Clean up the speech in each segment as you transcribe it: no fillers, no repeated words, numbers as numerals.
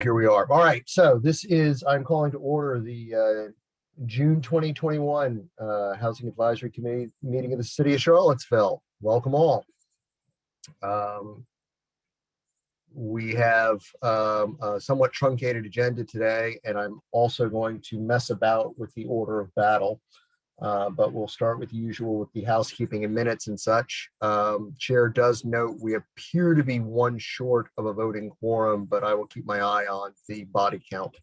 Here we are. All right. So I'm calling to order the June 2021 Housing Advisory Committee meeting of the City of Charlottesville. Welcome all. We have a somewhat truncated agenda today, and I'm also going to mess about with the order of battle. But we'll start with the usual with the housekeeping and minutes and such. Chair does note we appear to be one short of a voting quorum, but I will keep my eye on the body count.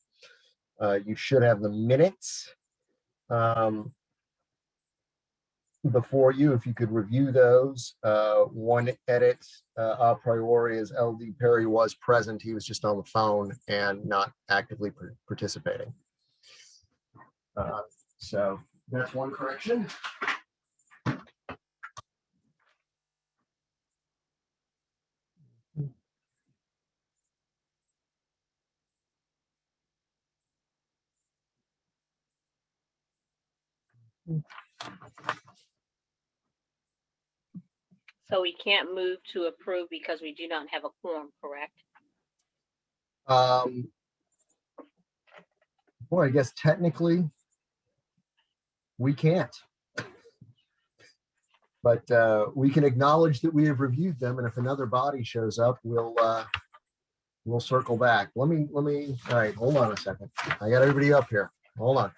You should have the minutes before you, if you could review those. One edit a priori is LD Perry was present. He was just on the phone and not actively participating. So that's one correction. So we can't move to approve because we do not have a quorum, correct? Boy, I guess technically we can't. But we can acknowledge that we have reviewed them, and if another body shows up, we'll circle back. Let me. All right, hold on a second. I got everybody up here. Hold on.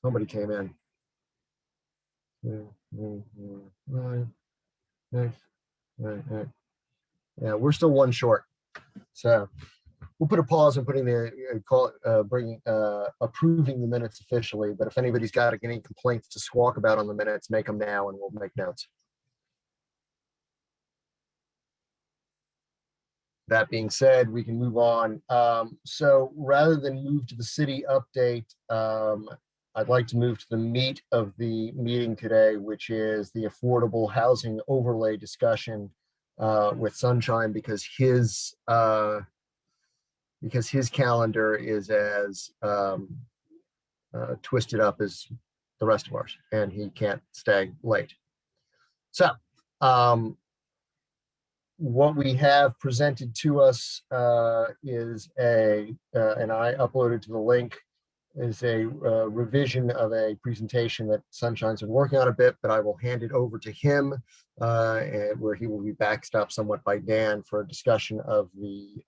Somebody came in. Yeah, we're still one short. So we'll put a pause on putting the approving the minutes officially. But if anybody's got any complaints to squawk about on the minutes, make them now, and we'll make notes. That being said, we can move on. So rather than move to the city update, I'd like to move to the meat of the meeting today, which is the affordable housing overlay discussion with Sunshine, because his calendar is as twisted up as the rest of ours, and he can't stay late. So what we have presented to us is and I uploaded to the link, is a revision of a presentation that Sunshine's been working on a bit, but I will hand it over to him, and where he will be backstopped somewhat by Dan for a discussion of the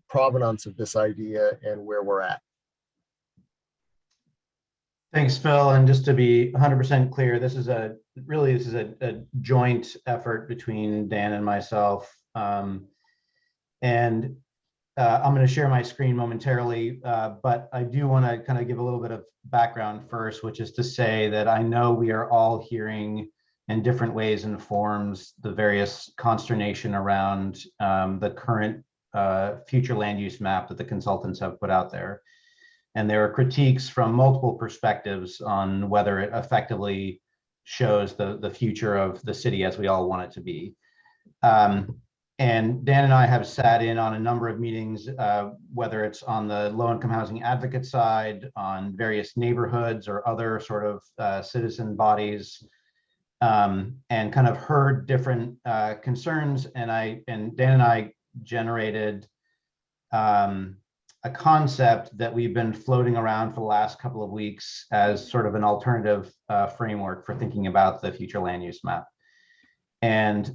provenance of this idea and where we're at. Thanks, Phil. And just to be 100% clear, this is a joint effort between Dan and myself. I'm going to share my screen momentarily, but I do want to kind of give a little bit of background first, which is to say that I know we are all hearing in different ways and forms the various consternation around the current future land use map that the consultants have put out there. And there are critiques from multiple perspectives on whether it effectively shows the future of the city as we all want it to be. And Dan and I have sat in on a number of meetings, whether it's on the low-income housing advocate side, on various neighborhoods or other sort of citizen bodies, and kind of heard different concerns. And Dan and I generated a concept that we've been floating around for the last couple of weeks as sort of an alternative framework for thinking about the future land use map. And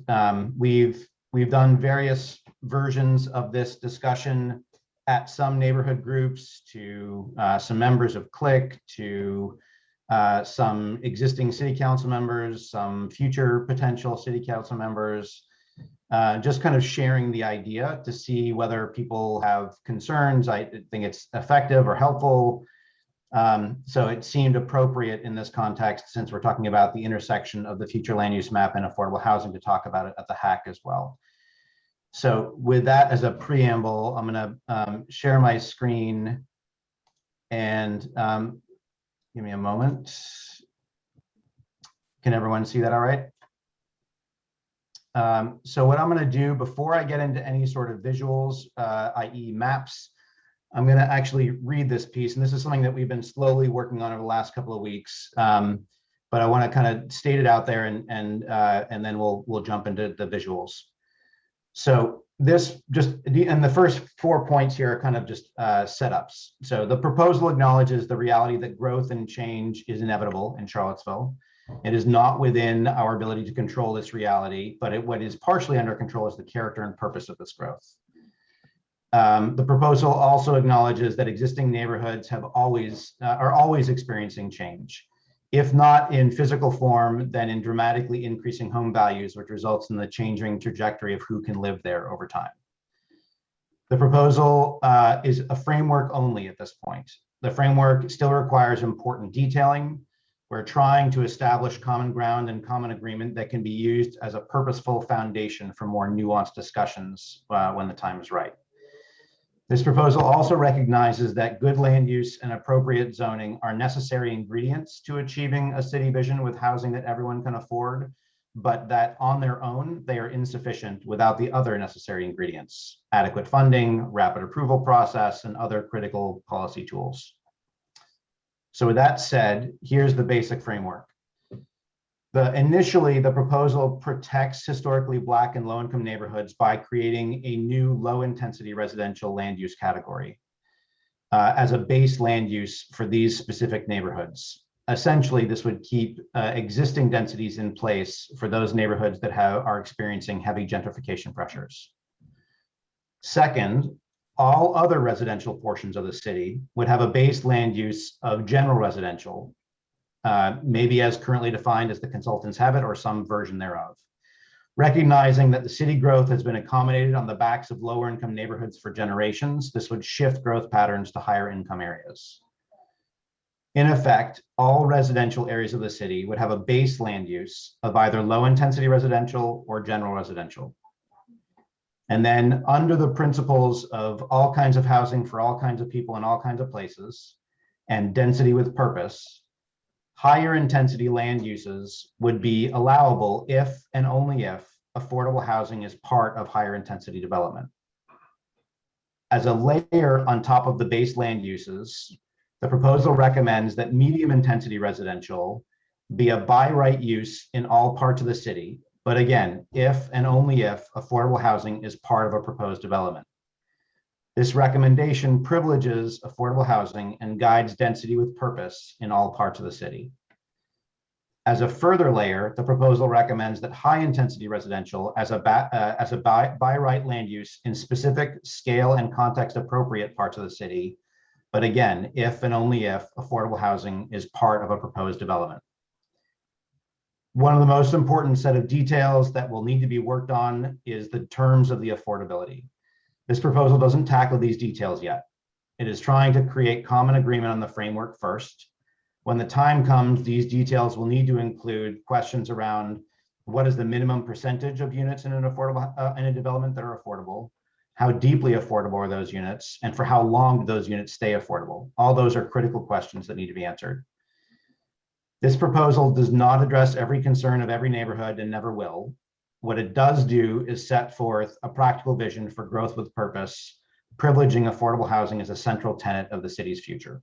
we've done various versions of this discussion at some neighborhood groups, to some members of CLIC, to some existing city council members, some future potential city council members, just kind of sharing the idea to see whether people have concerns. I think it's effective or helpful. So it seemed appropriate in this context, since we're talking about the intersection of the future land use map and affordable housing, to talk about it at the HAC as well. So with that as a preamble, I'm going to share my screen, and give me a moment. Can everyone see that all right? So what I'm going to do before I get into any sort of visuals, i.e. maps, I'm going to actually read this piece. And this is something that we've been slowly working on over the last couple of weeks. But but I want to kind of state it out there, and then we'll jump into the visuals. So this and the first 4 points here are kind of just setups. So the proposal acknowledges the reality that growth and change is inevitable in Charlottesville. It is not within our ability to control this reality, but what is partially under control is the character and purpose of this growth. The proposal also acknowledges that existing neighborhoods are always experiencing change, if not in physical form, then in dramatically increasing home values, which results in the changing trajectory of who can live there over time. The proposal is a framework only at this point. The framework still requires important detailing. We're trying to establish common ground and common agreement that can be used as a purposeful foundation for more nuanced discussions when the time is right. This proposal also recognizes that good land use and appropriate zoning are necessary ingredients to achieving a city vision with housing that everyone can afford, but that on their own, they are insufficient without the other necessary ingredients: adequate funding, rapid approval process, and other critical policy tools. So with that said, here's the basic framework. Initially, the proposal protects historically Black and low-income neighborhoods by creating a new low-intensity residential land use category as a base land use for these specific neighborhoods. Essentially, this would keep existing densities in place for those neighborhoods that are experiencing heavy gentrification pressures. Second, all other residential portions of the city would have a base land use of general residential, maybe as currently defined as the consultants have it or some version thereof. Recognizing that the city growth has been accommodated on the backs of lower income neighborhoods for generations, this would shift growth patterns to higher income areas. In effect, all residential areas of the city would have a base land use of either low intensity residential or general residential. And then under the principles of all kinds of housing for all kinds of people in all kinds of places and density with purpose, higher intensity land uses would be allowable if and only if affordable housing is part of higher intensity development. As a layer on top of the base land uses, the proposal recommends that medium intensity residential be a by right use in all parts of the city, but again, if and only if affordable housing is part of a proposed development. This recommendation privileges affordable housing and guides density with purpose in all parts of the city. As a further layer, the proposal recommends that high intensity residential as a by right land use in specific scale and context appropriate parts of the city, but again, if and only if affordable housing is part of a proposed development. One of the most important set of details that will need to be worked on is the terms of the affordability. This proposal doesn't tackle these details yet. It is trying to create common agreement on the framework first. When the time comes, these details will need to include questions around what is the minimum percentage of units in an affordable in a development that are affordable, how deeply affordable are those units, and for how long do those units stay affordable. All those are critical questions that need to be answered. This proposal does not address every concern of every neighborhood and never will. What it does do is set forth a practical vision for growth with purpose, privileging affordable housing as a central tenet of the city's future.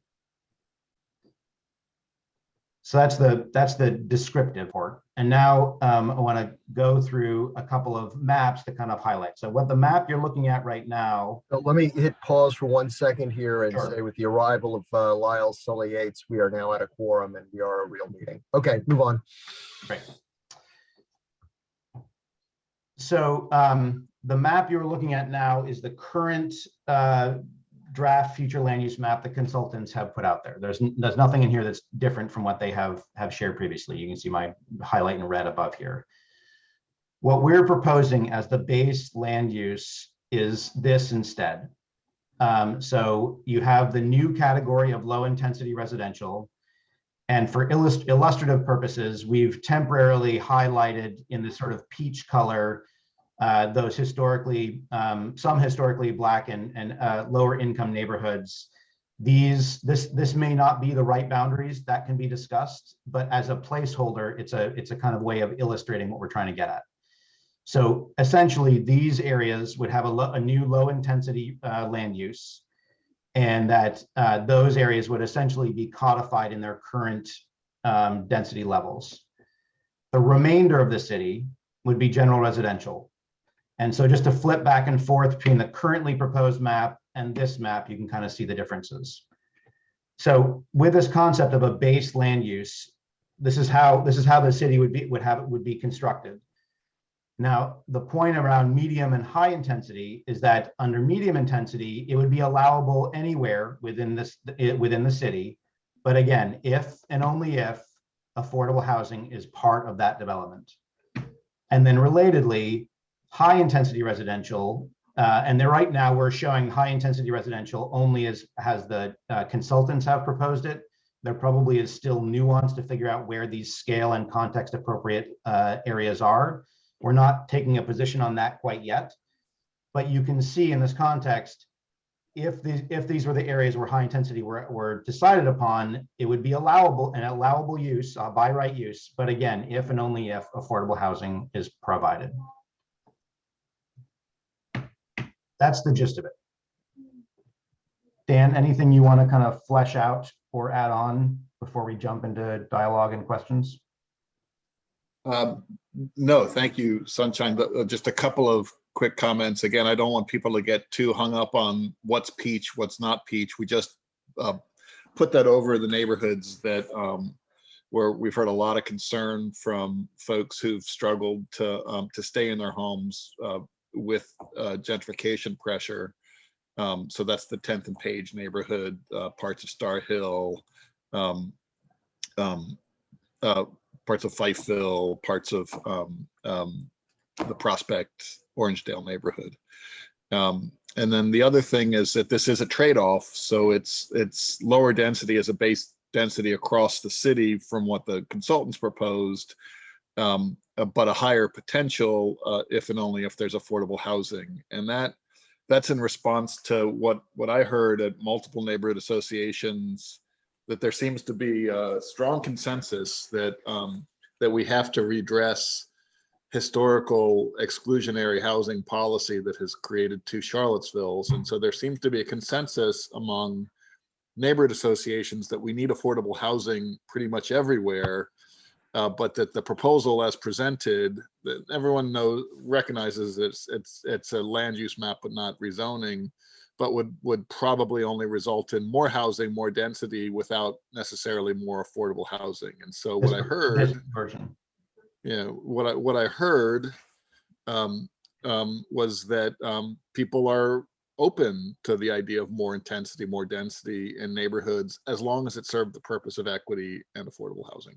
So that's the descriptive part. And now I want to go through a couple of maps to kind of highlight. So what the map you're looking at right now. So let me hit pause for 1 second here and Sure. say with the arrival of Lyle Sully Yates, we are now at a quorum and we are a real meeting. Okay, move on. Great. So the map you're looking at now is the current draft future land use map the consultants have put out there. There's nothing in here that's different from what they have shared previously. You can see my highlight in red above here. What we're proposing as the base land use is this instead. So you have the new category of low intensity residential. And for illustrative purposes, we've temporarily highlighted in this sort of peach color those some historically Black and lower income neighborhoods. This may not be the right boundaries that can be discussed, but as a placeholder, it's a kind of way of illustrating what we're trying to get at. So essentially, these areas would have a new low intensity land use, and that those areas would essentially be codified in their current density levels. The remainder of the city would be general residential. And so just to flip back and forth between the currently proposed map and this map, you can kind of see the differences. So with this concept of a base land use, this is how the city would be constructed. Now, the point around medium and high intensity is that under medium intensity, it would be allowable anywhere within the city. But again, if and only if affordable housing is part of that development. And then relatedly, high intensity residential, and then right now we're showing high intensity residential only as the consultants have proposed it. There probably is still nuance to figure out where these scale and context appropriate areas are. We're not taking a position on that quite yet, but you can see in this context, if these were the areas where high intensity were decided upon, it would be an allowable use, by right use, but again, if and only if affordable housing is provided. That's the gist of it. Dan, anything you want to kind of flesh out or add on before we jump into dialogue and questions? No, thank you, Sunshine. But just a couple of quick comments. Again, I don't want people to get too hung up on what's peach, what's not peach. We just put that over the neighborhoods that where we've heard a lot of concern from folks who've struggled to stay in their homes with gentrification pressure. So that's the 10th and Page neighborhood, parts of Star Hill, parts of Fifeville, parts of the Prospect, Orangedale neighborhood. And then the other thing is that this is a trade-off. So it's lower density as a base density across the city from what the consultants proposed, but a higher potential if and only if there's affordable housing. And that's in response to what I heard at multiple neighborhood associations, that there seems to be a strong consensus that that we have to redress historical exclusionary housing policy that has created two Charlottesvilles. And so there seems to be a consensus among neighborhood associations that we need affordable housing pretty much everywhere, but that the proposal as presented, that everyone recognizes it's a land use map but not rezoning, but would probably only result in more housing, more density, without necessarily more affordable housing. And so what I heard, what I heard was that people are open to the idea of more intensity, more density in neighborhoods, as long as it served the purpose of equity and affordable housing.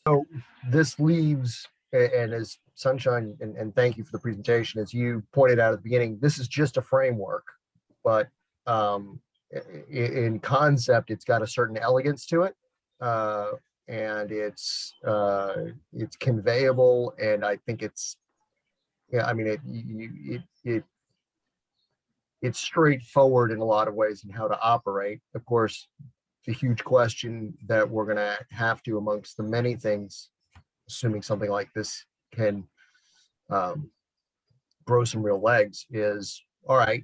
So this leaves, and as Sunshine, and thank you for the presentation, as you pointed out at the beginning, this is just a framework, but in concept, it's got a certain elegance to it, and it's conveyable, and I think it's, I mean, it's straightforward in a lot of ways in how to operate. Of course, the huge question that we're going to have to, amongst the many things, assuming something like this can grow some real legs, is, all right,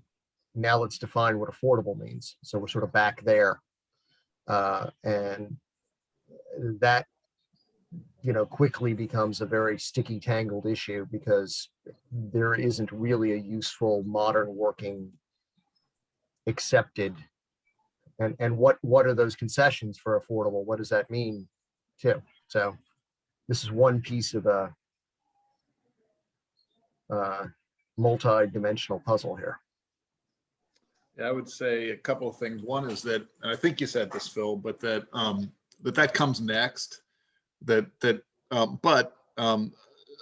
now let's define what affordable means. So we're sort of back there. And that, quickly becomes a very sticky, tangled issue, because there isn't really a useful, modern, working, accepted. And what are those concessions for affordable? What does that mean too? So this is one piece of a multi-dimensional puzzle here. Yeah, I would say a couple of things. One is that, and I think you said this, Phil, but that that comes next. But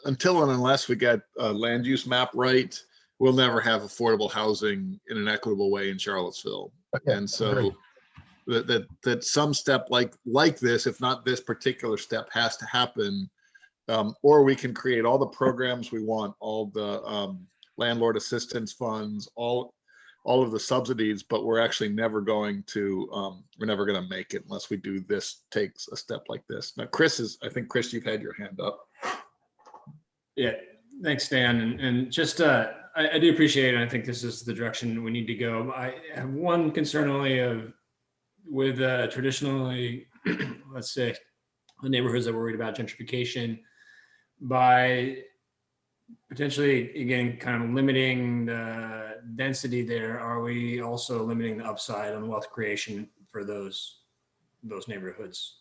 until and unless we get a land use map right, we'll never have affordable housing in an equitable way in Charlottesville. Okay. And so that some step like this, if not this particular step, has to happen, or we can create all the programs we want, all the landlord assistance funds, all of the subsidies, but we're actually never going to make it unless we do this, takes a step like this. Now, I think Chris, you've had your hand up. Yeah, thanks, Dan. And just, I I do appreciate it. And I think this is the direction we need to go. I have one concern only of with traditionally, let's say, the neighborhoods that are worried about gentrification by potentially, again, kind of limiting the density there. Are we also limiting the upside on wealth creation for those neighborhoods?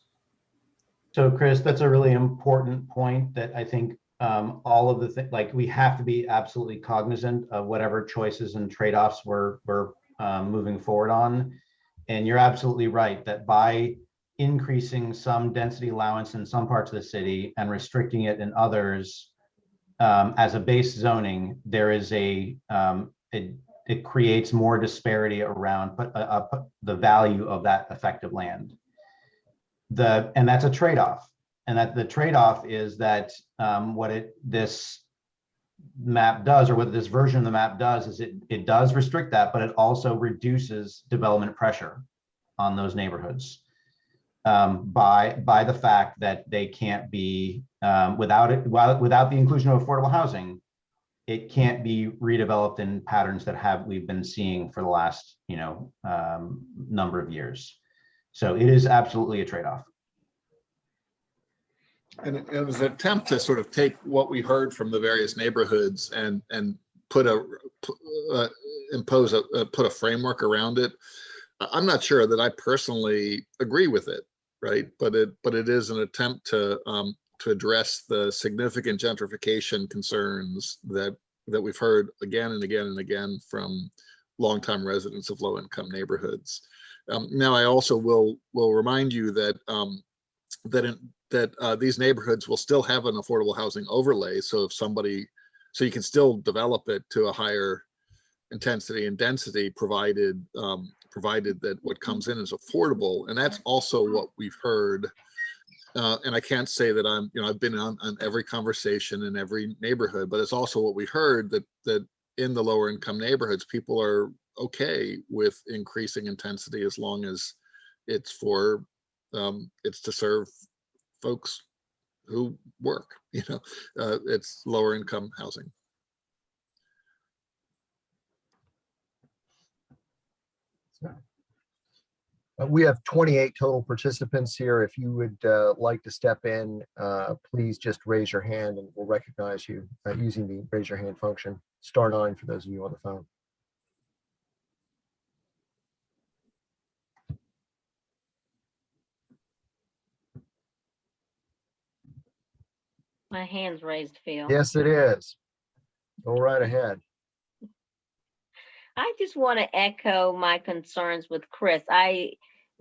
So Chris, that's a really important point that I think all of the things, like we have to be absolutely cognizant of whatever choices and trade-offs we're moving forward on. And you're absolutely right that by increasing some density allowance in some parts of the city and restricting it in others as a base zoning, there is it creates more disparity around the value of that effective land. And that's a trade-off. And that the trade-off is that this map does, or what this version of the map does, is it does restrict that, but it also reduces development pressure on those neighborhoods by the fact that they can't be without the inclusion of affordable housing, it can't be redeveloped in patterns that we've been seeing for the last number of years. So it is absolutely a trade-off. And it was an attempt to sort of take what we heard from the various neighborhoods and put a framework around it. I'm not sure that I personally agree with it, right? But it is an attempt to address the significant gentrification concerns that we've heard again and again and again from longtime residents of low-income neighborhoods. Now, I also will remind you that these neighborhoods will still have an affordable housing overlay. So you can still develop it to a higher intensity and density, provided that what comes in is affordable. And that's also what we've heard. And I can't say that I've been on every conversation in every neighborhood, but it's also what we heard that in the lower income neighborhoods, people are okay with increasing intensity as long as it's to serve folks who work, it's lower income housing. We have 28 total participants here. If you would like to step in, please just raise your hand and we'll recognize you using the raise your hand function. *9 for those of you on the phone. My hand's raised, Phil. Yes, it is. Go right ahead. I just want to echo my concerns with Chris. I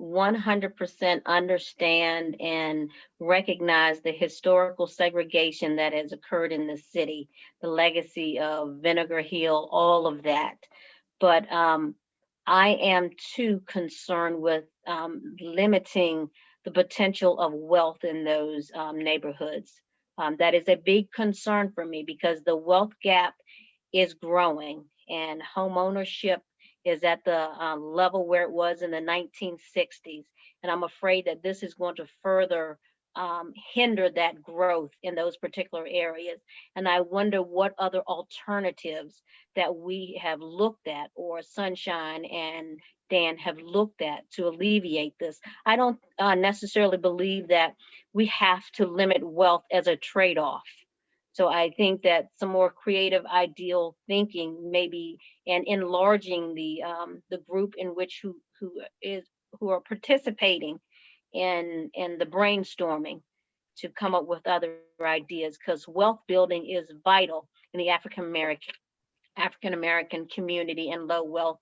100% understand and recognize the historical segregation that has occurred in the city, the legacy of Vinegar Hill, all of that. But I am too concerned with limiting the potential of wealth in those neighborhoods. That is a big concern for me because the wealth gap is growing and home ownership is at the level where it was in the 1960s. And I'm afraid that this is going to further hinder that growth in those particular areas. And I wonder what other alternatives that we have looked at, or Sunshine and Dan have looked at to alleviate this. I don't necessarily believe that we have to limit wealth as a trade-off. So I think that some more creative, ideal thinking, maybe, and enlarging the group in which who are participating in the brainstorming to come up with other ideas, because wealth building is vital in the African American community in low wealth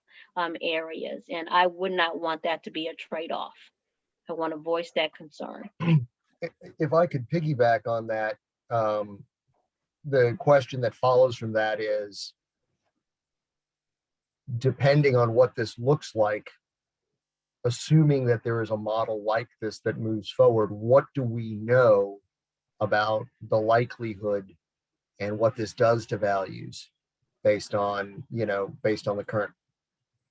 areas, and I would not want that to be a trade-off. I want to voice that concern. If I could piggyback on that. The question that follows from that is, depending on what this looks like, assuming that there is a model like this that moves forward, what do we know about the likelihood and what this does to values based on the current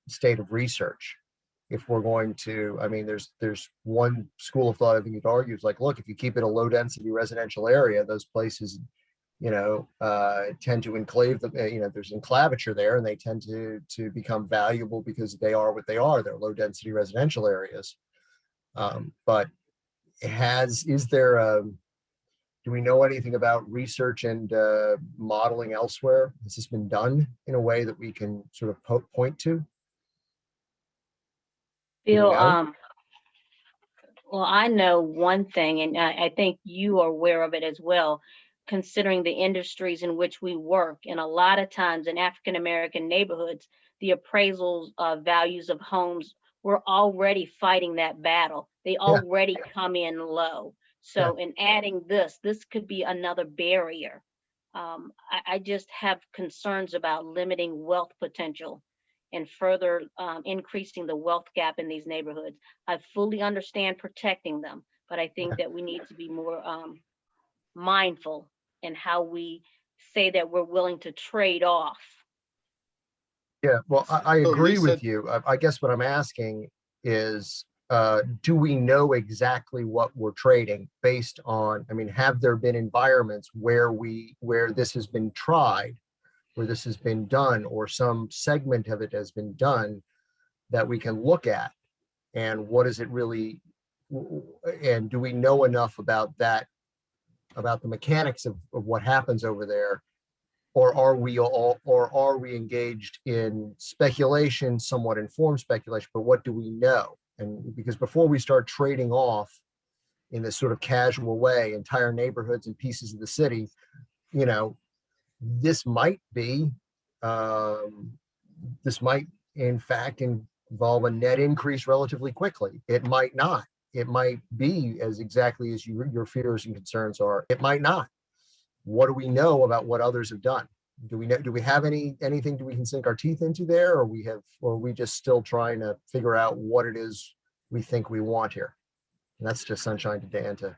state of research? If we're going to, there's one school of thought I think it argues, like, look, if you keep it a low density residential area, those places tend to enclave them, there's enclavature there and they tend to become valuable because they are what they are. They're low density residential areas. But do we know anything about research and modeling elsewhere? Has this been done in a way that we can sort of point to? Bill, know? well, I know one thing, and I think you are aware of it as well, considering the industries in which we work. And a lot of times in African American neighborhoods, the appraisal values of homes, we're already fighting that battle. They Yeah. already come in low. So in adding this could be another barrier. I just have concerns about limiting wealth potential and further increasing the wealth gap in these neighborhoods. I fully understand protecting them, but I think that we need to be more mindful in how we say that we're willing to trade off. Yeah, well, I So agree Lisa, with you. I guess what I'm asking is, do we know exactly what we're trading based on, have there been environments where this has been tried, where this has been done, or some segment of it has been done that we can look at? And what is it really, and do we know enough about that, about the mechanics of what happens over there? Or are we engaged in speculation, somewhat informed speculation, but what do we know? And because before we start trading off in this sort of casual way, entire neighborhoods and pieces of the city, this might in fact involve a net increase relatively quickly. It might not. It might be as exactly as your fears and concerns are. It might not. What do we know about what others have done? Do we have anything we can sink our teeth into there, or are we just still trying to figure out what it is we think we want here? And that's just sunshine to Dan to.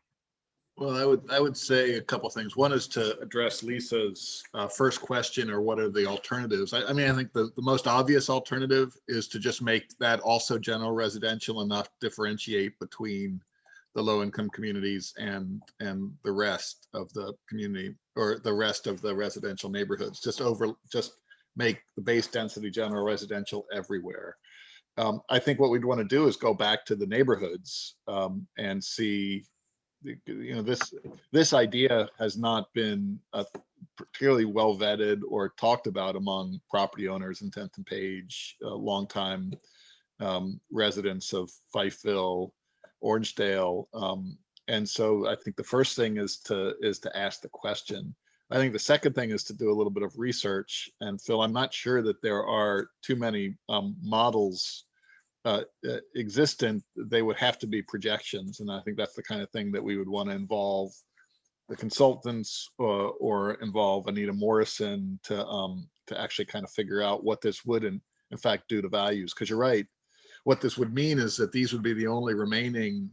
well, I would say a couple things. One is to address Lisa's first question, or what are the alternatives? I think the most obvious alternative is to just make that also general residential and not differentiate between the low-income communities and the rest of the community, or the rest of the residential neighborhoods. Just make the base density general residential everywhere. I think what we'd want to do is go back to the neighborhoods and see, this idea has not been particularly well vetted or talked about among property owners in 10th and Page, longtime residents of Fifeville, Orangedale. And so I think the first thing is to ask the question. I think the second thing is to do a little bit of research. And Phil, I'm not sure that there are too many models existent. They would have to be projections. And I think that's the kind of thing that we would want to involve the consultants or involve Anita Morrison to actually kind of figure out what this would in fact do to values. Because you're right. What this would mean is that these would be the only remaining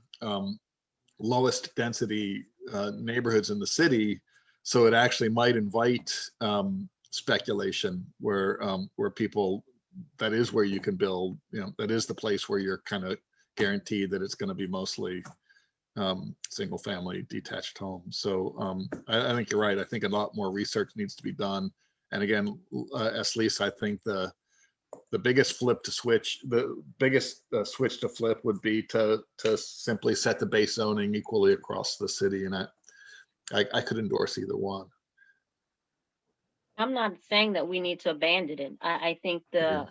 lowest density neighborhoods in the city. So it actually might invite speculation where people, that is where you can build, that is the place where you're kind of guaranteed that it's going to be mostly single family detached homes. So I think you're right. I think a lot more research needs to be done. And again, as Lisa, I think the biggest switch to flip would be to simply set the base zoning equally across the city. And I could endorse either one. I'm not saying that we need to abandon it. I think the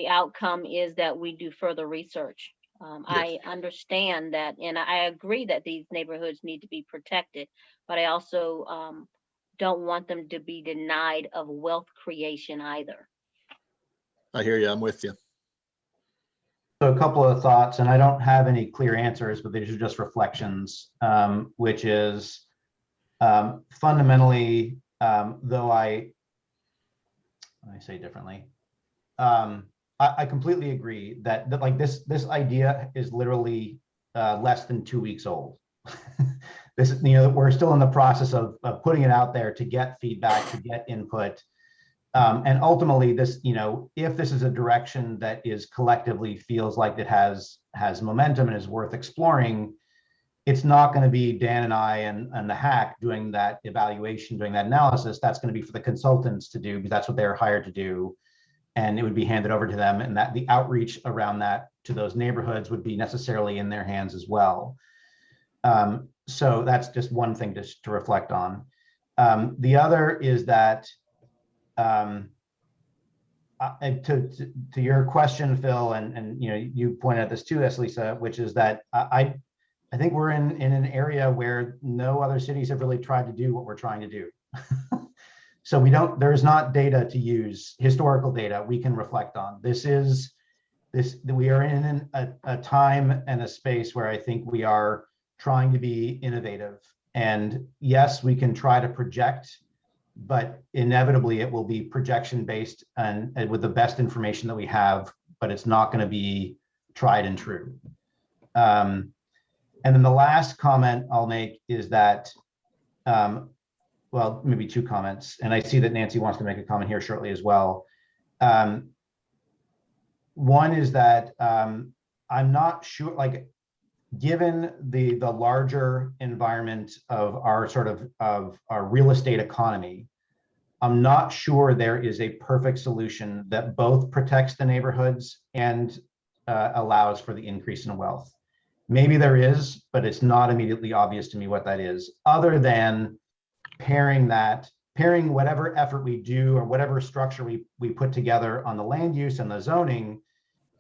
outcome is that we do further research. I understand that, and I agree that these neighborhoods need to be protected, but I also don't want them to be denied of wealth creation either. I hear you. I'm with you. So a couple of thoughts, and I don't have any clear answers, but these are just reflections, which is fundamentally, though let me say differently, I completely agree that like this idea is literally less than 2 weeks old. This, we're still in the process of putting it out there to get feedback, to get input. And ultimately this, if this is a direction that is collectively feels like it has momentum and is worth exploring, it's not going to be Dan and I and the hack doing that evaluation, doing that analysis. That's going to be for the consultants to do, because that's what they're hired to do. And it would be handed over to them, and that the outreach around that to those neighborhoods would be necessarily in their hands as well. So that's just one thing to reflect on. The other is that to your question, Phil, and you pointed at this too, Lisa, which is that I think we're in an area where no other cities have really tried to do what we're trying to do. So there's not data to use, historical data we can reflect on. We are in a time and a space where I think we are trying to be innovative. And yes, we can try to project, but inevitably it will be projection based and with the best information that we have, but it's not going to be tried and true. And then the last comment I'll make is that, well, maybe two comments, and I see that Nancy wants to make a comment here shortly as well. One is that I'm not sure, like, given the larger environment of our of our real estate economy, I'm not sure there is a perfect solution that both protects the neighborhoods and allows for the increase in wealth. Maybe there is, but it's not immediately obvious to me what that is, other than pairing whatever effort we do or whatever structure we put together on the land use and the zoning,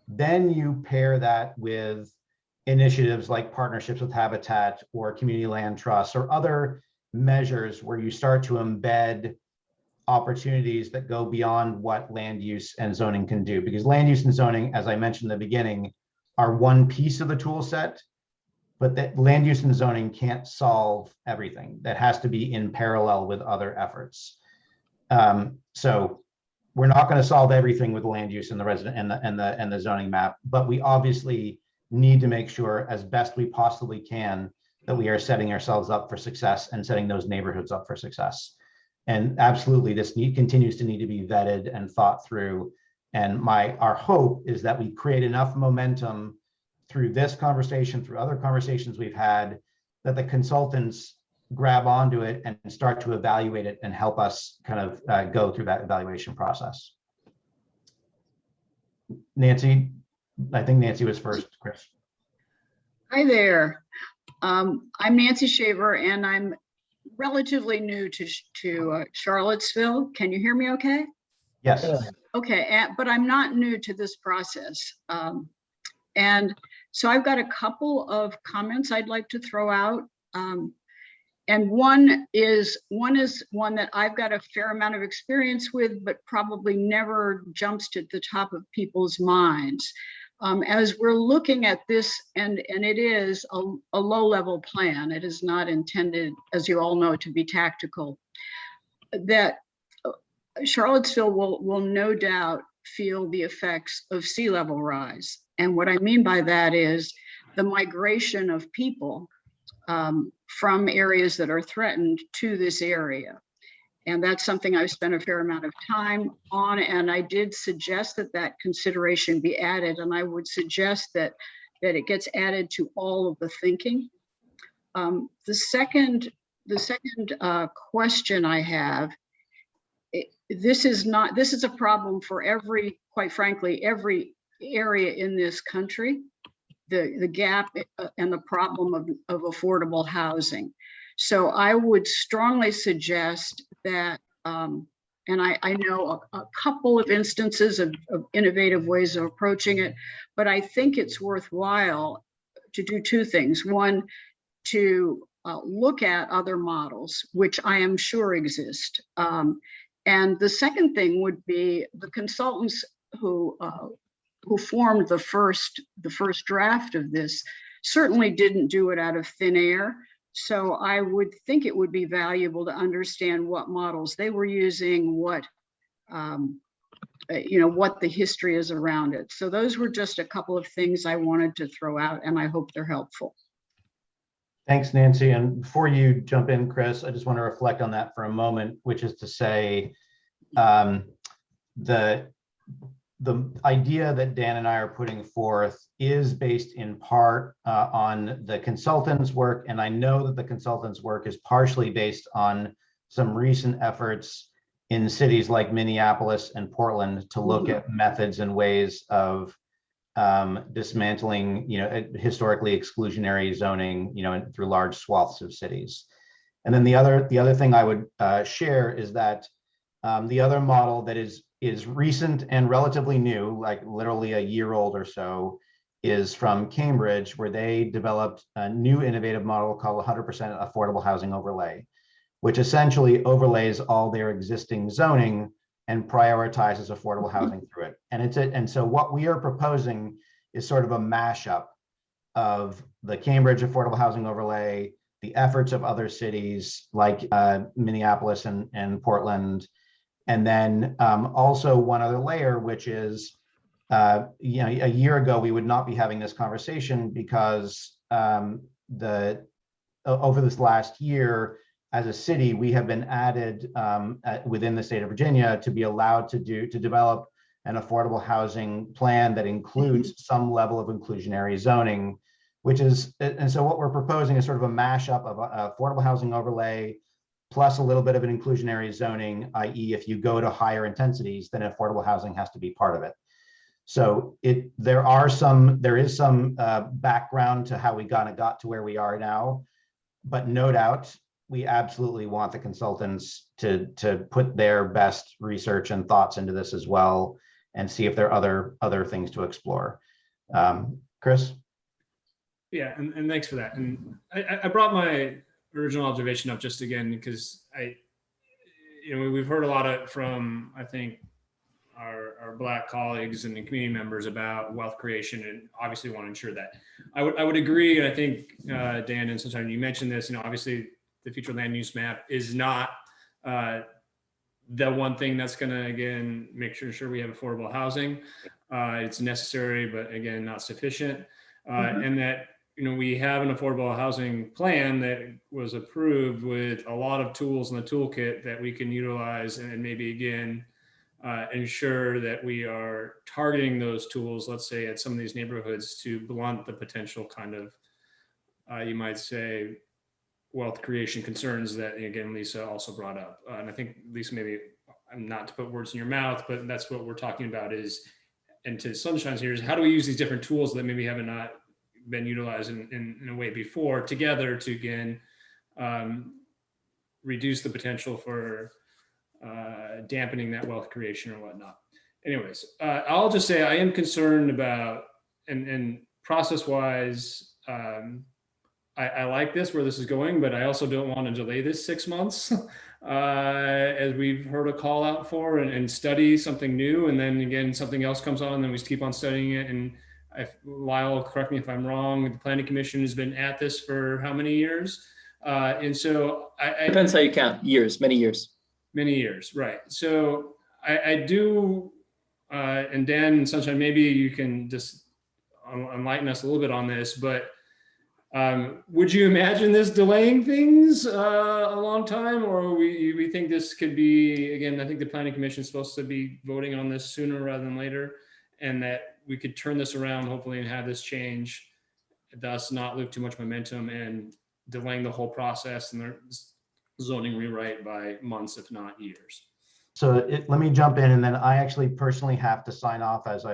then you pair that with initiatives like partnerships with Habitat or community land trusts or other measures where you start to embed opportunities that go beyond what land use and zoning can do. Because land use and zoning, as I mentioned in the beginning, are one piece of the tool set, but that land use and zoning can't solve everything. That has to be in parallel with other efforts. So we're not going to solve everything with land use and the resident and the zoning map, but we obviously need to make sure as best we possibly can that we are setting ourselves up for success and setting those neighborhoods up for success. And absolutely, this continues to need to be vetted and thought through. And our hope is that we create enough momentum through this conversation, through other conversations we've had, that the consultants grab onto it and start to evaluate it and help us kind of go through that evaluation process. Nancy, I think Nancy was first, Chris. Hi there. I'm Nancy Shaver, and I'm relatively new to Charlottesville. Can you hear me okay? Yes. Okay, but I'm not new to this process. And so I've got a couple of comments I'd like to throw out. And one is one that I've got a fair amount of experience with, but probably never jumps to the top of people's minds. As we're looking at this, and it is a low-level plan, it is not intended, as you all know, to be tactical, that Charlottesville will no doubt feel the effects of sea level rise. And what I mean by that is the migration of people from areas that are threatened to this area. And that's something I've spent a fair amount of time on, and I did suggest that consideration be added, and I would suggest that it gets added to all of the thinking. The second question I have, this is a problem for quite frankly, every area in this country, the gap and the problem of affordable housing. So I would strongly suggest that, and I know a couple of instances of innovative ways of approaching it, but I think it's worthwhile to do two things. One, to look at other models, which I am sure exist. And the second thing would be the consultants who formed the first draft of this certainly didn't do it out of thin air. So I would think it would be valuable to understand what models they were using, what the history is around it. So those were just a couple of things I wanted to throw out, and I hope they're helpful. Thanks, Nancy. And before you jump in, Chris, I just want to reflect on that for a moment, which is to say, the idea that Dan and I are putting forth is based in part on the consultant's work. And I know that the consultant's work is partially based on some recent efforts in cities like Minneapolis and Portland to look at methods and ways of dismantling, historically exclusionary zoning, through large swaths of cities. And then the other thing I would share is that the other model that is recent and relatively new, like literally a year old or so, is from Cambridge, where they developed a new innovative model called 100% affordable housing overlay, which essentially overlays all their existing zoning and prioritizes affordable housing through it. And so what we are proposing is sort of a mashup of the Cambridge affordable housing overlay, the efforts of other cities like Minneapolis and Portland, and then also one other layer, which is, a year ago, we would not be having this conversation because over this last year, as a city, we have been added within the state of Virginia to be allowed to develop an affordable housing plan that includes some level of inclusionary zoning, and so what we're proposing is sort of a mashup of affordable housing overlay plus a little bit of an inclusionary zoning, i.e. if you go to higher intensities, then affordable housing has to be part of it. So there is some background to how we got to where we are now, but no doubt, we absolutely want the consultants to put their best research and thoughts into this as well, and see if there are other things to explore. Chris? Yeah, and thanks for that. And I brought my original observation up just again because we've heard a lot from, I think, our Black colleagues and the community members about wealth creation, and obviously want to ensure that. I would agree, and I think Dan and Sunshine, you mentioned this. Obviously, the future land use map is not the one thing that's going to, again, make sure we have affordable housing. It's necessary, but again, not sufficient. And that, we have an affordable housing plan that was approved with a lot of tools in the toolkit that we can utilize, and maybe again, ensure that we are targeting those tools, let's say at some of these neighborhoods, to blunt the potential kind of, you might say, wealth creation concerns that, again, Lisa also brought up. And I think, Lisa, maybe I'm not to put words in your mouth, but that's what we're talking about is, and to Sunshine's here, is how do we use these different tools that maybe haven't not been utilized in a way before together to, again, reduce the potential for dampening that wealth creation or whatnot. Anyways, I'll just say I am concerned about, and process-wise, I like where this is going, but I also don't want to delay this 6 months, as we've heard a call out for, and study something new, and then again something else comes on, and then we keep on studying it. And Lyle, correct me if I'm wrong, the Planning Commission has been at this for how many years? And so depends how you count. Many years. Many years, right? So I do, and Dan and Sunshine, maybe you can just enlighten us a little bit on this, but would you imagine this delaying things a long time, or we think this could be, again, I think the Planning Commission is supposed to be voting on this sooner rather than later, and that we could turn this around hopefully and have this change, thus not lose too much momentum and delaying the whole process and the zoning rewrite by months, if not years. So let me jump in, and then I actually personally have to sign off, as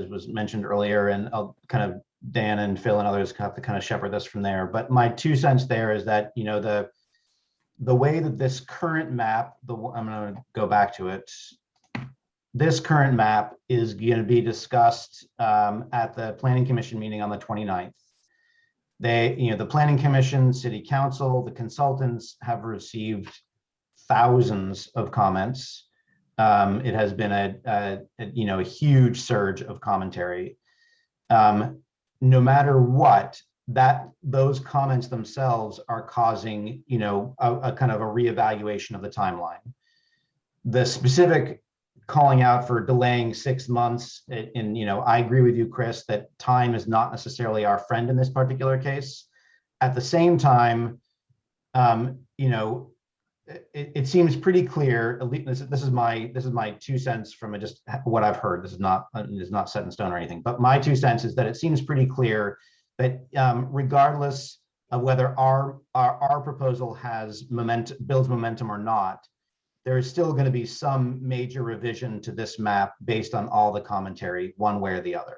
was mentioned earlier, and I'll kind of, Dan and Phil and others have to kind of shepherd this from there. But my 2 cents there is that, the way that this current map, I'm going to go back to it. This current map is going to be discussed at the Planning Commission meeting on the 29th. The Planning Commission, City Council, the consultants have received thousands of comments. It has been a huge surge of commentary. No matter what, those comments themselves are causing, a kind of a reevaluation of the timeline. The specific calling out for delaying 6 months, I agree with you, Chris, that time is not necessarily our friend in this particular case. At the same time, it seems pretty clear, at least this is my 2 cents from just what I've heard. This is not set in stone or anything, but my 2 cents is that it seems pretty clear that regardless of whether our proposal builds momentum or not, there is still going to be some major revision to this map based on all the commentary, one way or the other.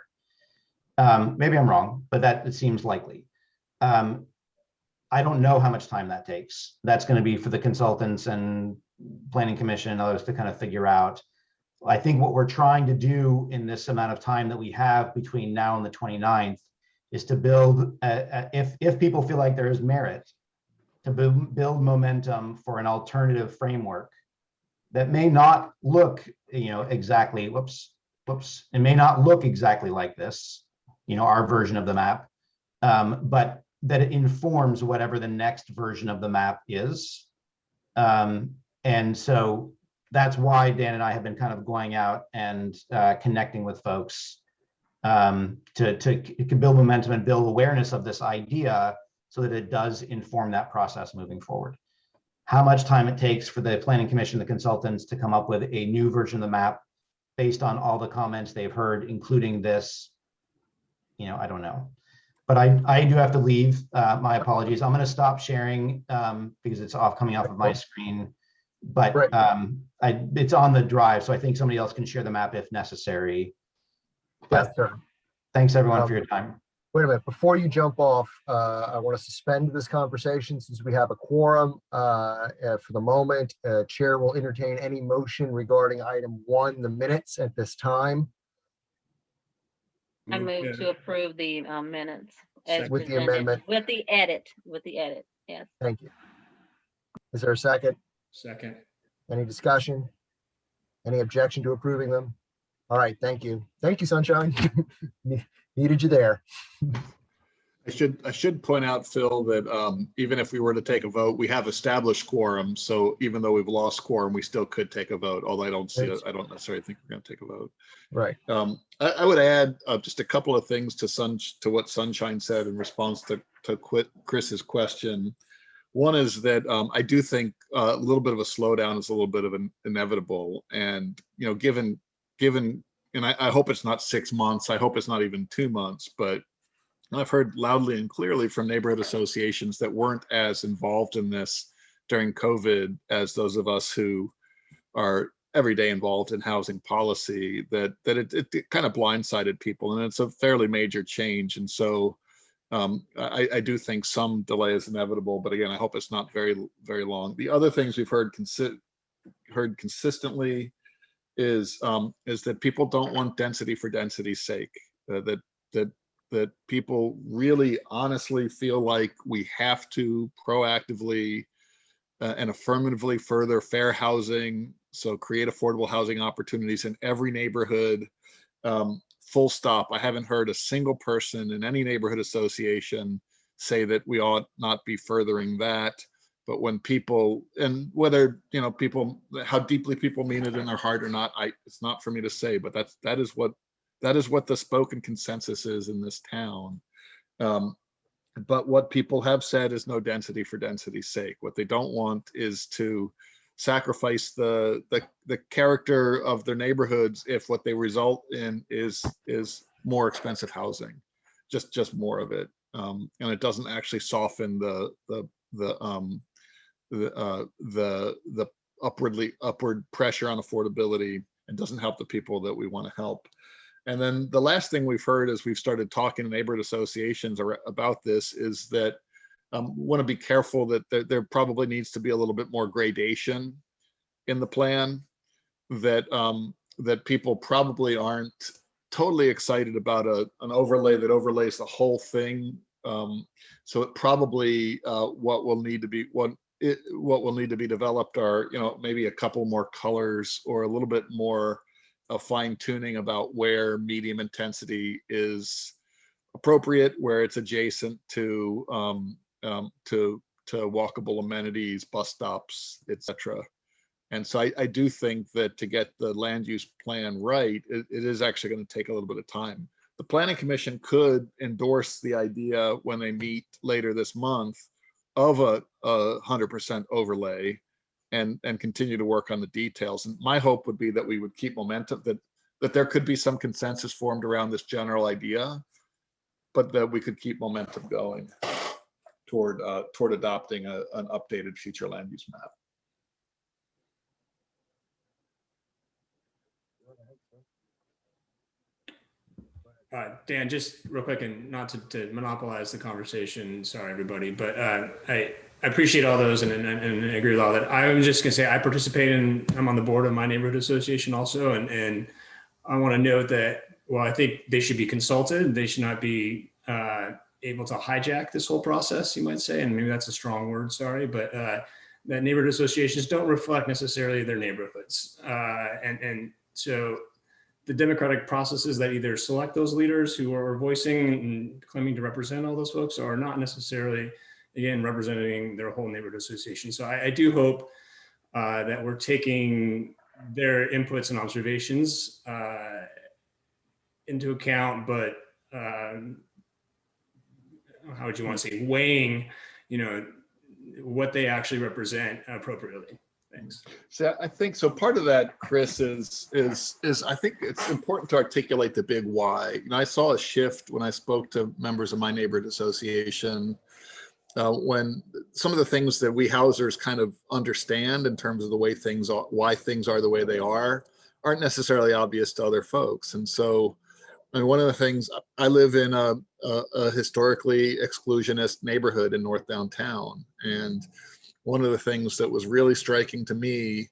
Maybe I'm wrong, but that it seems likely. I don't know how much time that takes. That's going to be for the consultants and planning commission and others to kind of figure out. I think what we're trying to do in this amount of time that we have between now and the 29th is to build, if people feel like there is merit, to build momentum for an alternative framework that may not look, exactly, it may not look exactly like this, our version of the map, but that it informs whatever the next version of the map is. And so that's why Dan and I have been kind of going out and connecting with folks to build momentum and build awareness of this idea so that it does inform that process moving forward. How much time it takes for the planning commission, the consultants to come up with a new version of the map based on all the comments they've heard, including this, I don't know. But I do have to leave. My apologies. I'm going to stop sharing because it's coming off of my screen. But it's on the drive, so I think somebody else can share the map if necessary. But Yes, sir. thanks everyone for your time. Wait a minute, before you jump off, I want to suspend this conversation since we have a quorum for the moment. Chair will entertain any motion regarding item 1, the minutes at this time. I move to approve the minutes as With the presented, amendment. with the edit, yes. Thank you. Is there a second? Second. Any discussion? Any objection to approving them? All right, thank you. Thank you, Sunshine. Needed you there. I should point out, Phil, that even if we were to take a vote, we have established quorum. So even though we've lost quorum, we still could take a vote. Although I don't necessarily think we're going to take a vote. Right. I would add just a couple of things to what Sunshine said in response to Chris's question. One is that I do think a little bit of a slowdown is a little bit of an inevitable, and given, and I hope it's not 6 months. I hope it's not even 2 months, but I've heard loudly and clearly from neighborhood associations that weren't as involved in this during COVID as those of us who are every day involved in housing policy, that it kind of blindsided people, and it's a fairly major change. And so I do think some delay is inevitable, but again, I hope it's not very, very long. The other things we've heard consistently is that people don't want density for density's sake, that people really honestly feel like we have to proactively and affirmatively further fair housing, so create affordable housing opportunities in every neighborhood, full stop. I haven't heard a single person in any neighborhood association say that we ought not be furthering that. But when people, and whether people, how deeply people mean it in their heart or not, it's not for me to say, but that is what the spoken consensus is in this town. But what people have said is no density for density's sake. What they don't want is to sacrifice the character of their neighborhoods if what they result in is more expensive housing, just more of it, and it doesn't actually soften the upward pressure on affordability, and doesn't help the people that we want to help. And then the last thing we've heard as we've started talking to neighborhood associations about this is that want to be careful that there probably needs to be a little bit more gradation in the plan, that people probably aren't totally excited about an overlay that overlays the whole thing. So it probably what will need to be developed are maybe a couple more colors or a little bit more fine tuning about where medium intensity is appropriate, where it's adjacent to walkable amenities, bus stops, etc. And so I do think that to get the land use plan right, it is actually going to take a little bit of time. The Planning Commission could endorse the idea when they meet later this month of a 100% overlay, and continue to work on the details. And my hope would be that we would keep momentum, that there could be some consensus formed around this general idea, but that we could keep momentum going toward adopting an updated future land use map. Dan, just real quick, and not to monopolize the conversation, sorry, everybody, but I appreciate all those and agree with all that. I was just gonna say, I'm on the board of my neighborhood association also, and I want to note that, well, I think they should be consulted. They should not be able to hijack this whole process, you might say, and maybe that's a strong word, sorry, but that neighborhood associations don't reflect necessarily their neighborhoods. And so the democratic processes that either select those leaders who are voicing and claiming to represent all those folks are not necessarily, again, representing their whole neighborhood association. So I do hope that we're taking their inputs and observations into account, but how would you want to say, weighing, what they actually represent appropriately. Thanks. So I think so. Part of that, Chris, is I think it's important to articulate the big why. I saw a shift when I spoke to members of my neighborhood association when some of the things that we housers kind of understand in terms of the way things are, why things are the way they are, aren't necessarily obvious to other folks. And so, I mean, one of the things, I live in a historically exclusionist neighborhood in North Downtown, and one of the things that was really striking to me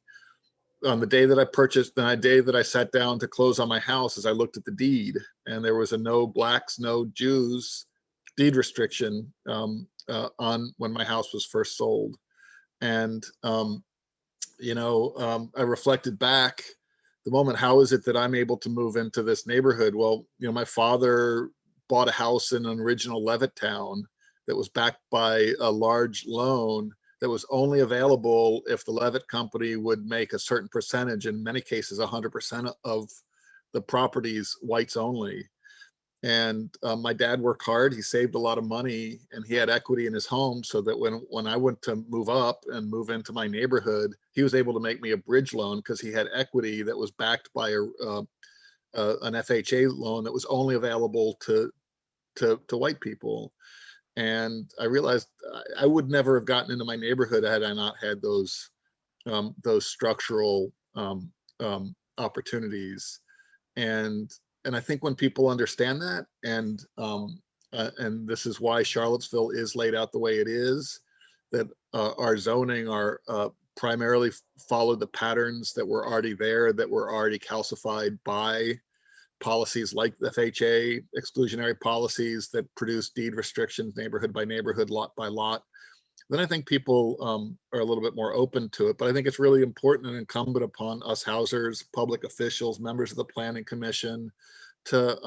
on the day that I purchased, the day that I sat down to close on my house, is I looked at the deed, and there was a no blacks, no Jews deed restriction on when my house was first sold. And, I reflected back the moment, how is it that I'm able to move into this neighborhood? Well, my father bought a house in an original Levittown that was backed by a large loan that was only available if the Levitt company would make a certain percentage, in many cases 100% of the properties whites only. And my dad worked hard, he saved a lot of money, and he had equity in his home, so that when I went to move up and move into my neighborhood, he was able to make me a bridge loan because he had equity that was backed by an FHA loan that was only available to white people. And I realized I would never have gotten into my neighborhood had I not had those structural opportunities. And I think when people understand that, and this is why Charlottesville is laid out the way it is, that our zoning primarily followed the patterns that were already there, that were already calcified by policies like the FHA exclusionary policies that produce deed restrictions, neighborhood by neighborhood, lot by lot, then I think people are a little bit more open to it. But I think it's really important and incumbent upon us housers, public officials, members of the Planning Commission to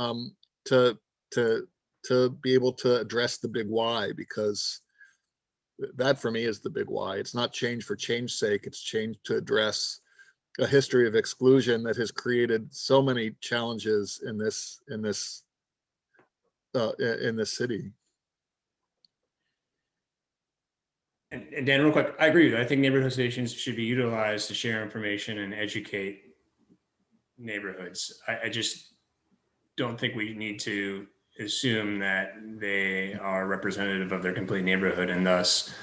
be able to address the big why, because that for me is the big why. It's not change for change's sake. It's change to address a history of exclusion that has created so many challenges in this city. And Dan, real quick, I agree with you. I think neighborhood associations should be utilized to share information and educate neighborhoods. I just don't think we need to assume that they are representative of their complete neighborhood, and thus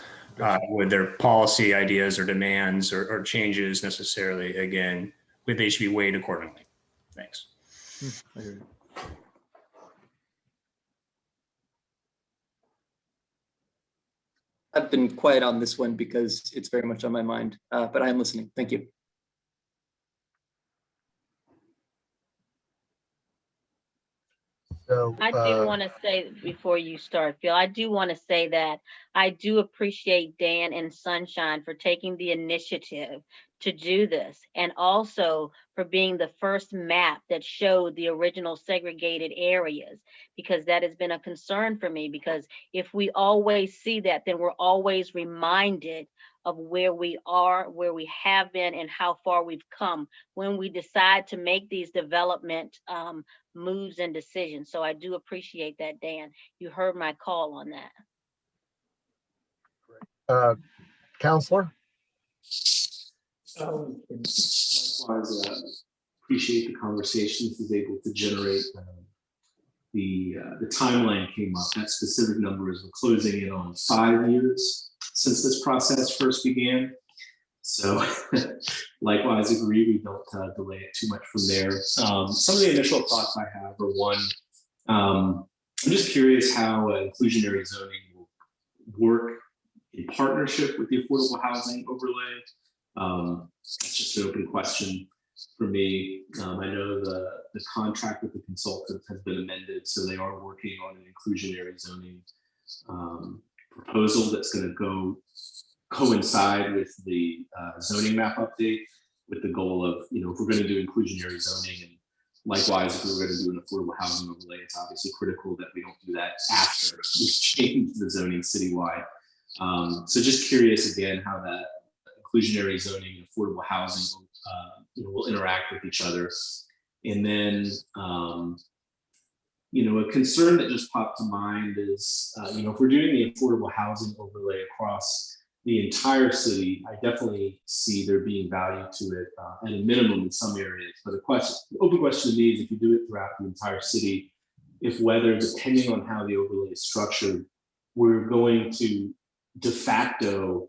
with their policy ideas or demands or changes necessarily, again, they should be weighed accordingly. Thanks. I hear you. I've been quiet on this one because it's very much on my mind, but I am listening. Thank you. So I do want to say before you start, Phil, I do want to say that I do appreciate Dan and Sunshine for taking the initiative to do this, and also for being the first map that showed the original segregated areas, because that has been a concern for me, because if we always see that, then we're always reminded of where we are, where we have been, and how far we've come when we decide to make these development moves and decisions. So I do appreciate that, Dan. You heard my call on that. Counselor? And likewise, appreciate the conversation this is able to generate. The timeline came up. That specific number is we're closing in on 5 years since this process first began. So likewise agree, we don't delay it too much from there. Some of the initial thoughts I have are one, I'm just curious how inclusionary zoning will work in partnership with the affordable housing overlay. That's just an open question for me. I know the contract with the consultant has been amended, so they are working on an inclusionary zoning proposal that's going to coincide with the zoning map update, with the goal of, if we're going to do inclusionary zoning, and likewise, if we're going to do an affordable housing overlay, it's obviously critical that we don't do that after we change the zoning citywide. So just curious again how that inclusionary zoning and affordable housing will interact with each other. And then, a concern that just popped to mind is, if we're doing the affordable housing overlay across the entire city, I definitely see there being value to it at a minimum in some areas. But the open question to me is if you do it throughout the entire city, if whether, depending on how the overlay is structured, we're going to de facto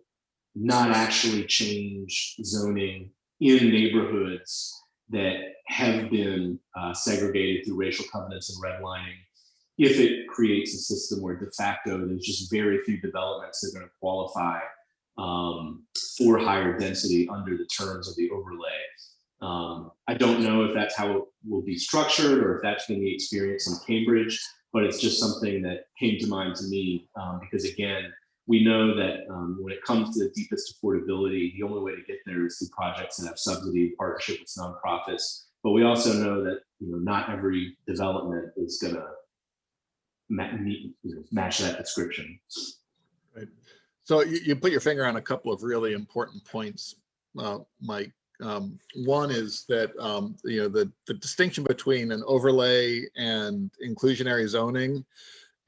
not actually change zoning in neighborhoods that have been segregated through racial covenants and redlining, if it creates a system where de facto there's just very few developments that are going to qualify for higher density under the terms of the overlay. I don't know if that's how it will be structured or if that's been the experience in Cambridge, but it's just something that came to mind to me because again, we know that when it comes to the deepest affordability, the only way to get there is through projects that have subsidy, partnership with nonprofits. But we also know that not every development is going to match that description. Right. So you put your finger on a couple of really important points, Mike. One is that the distinction between an overlay and inclusionary zoning,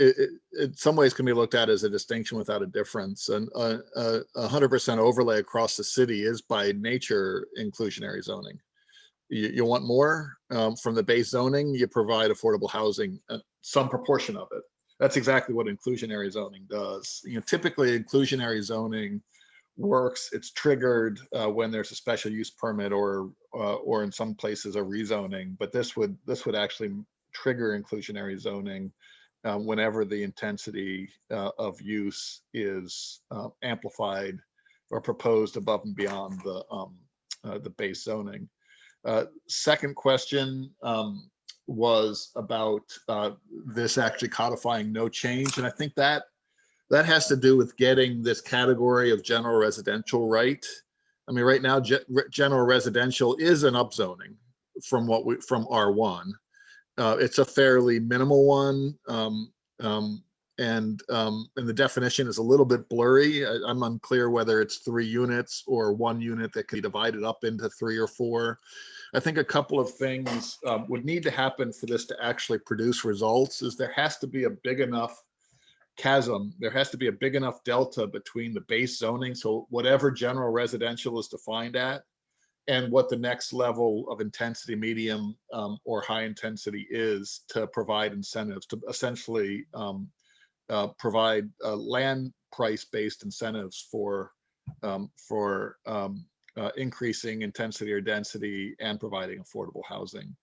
it in some ways can be looked at as a distinction without a difference. And 100% overlay across the city is by nature inclusionary zoning. You want more from the base zoning, you provide affordable housing, some proportion of it. That's exactly what inclusionary zoning does. Typically inclusionary zoning works, it's triggered when there's a special use permit or in some places a rezoning, but this would actually trigger inclusionary zoning whenever the intensity of use is amplified or proposed above and beyond the base zoning. Second question was about this actually codifying no change, and I think that has to do with getting this category of general residential right. I mean, right now, general residential is an upzoning from R1. It's a fairly minimal one, and the definition is a little bit blurry. I'm unclear whether it's 3 units or 1 unit that can be divided up into 3 or 4. I think a couple of things would need to happen for this to actually produce results. Is there has to be a big enough chasm, there has to be a big enough delta between the base zoning, so whatever general residential is defined at, and what the next level of intensity, medium or high intensity is, to provide incentives, to essentially provide land price-based incentives for increasing intensity or density and providing affordable housing.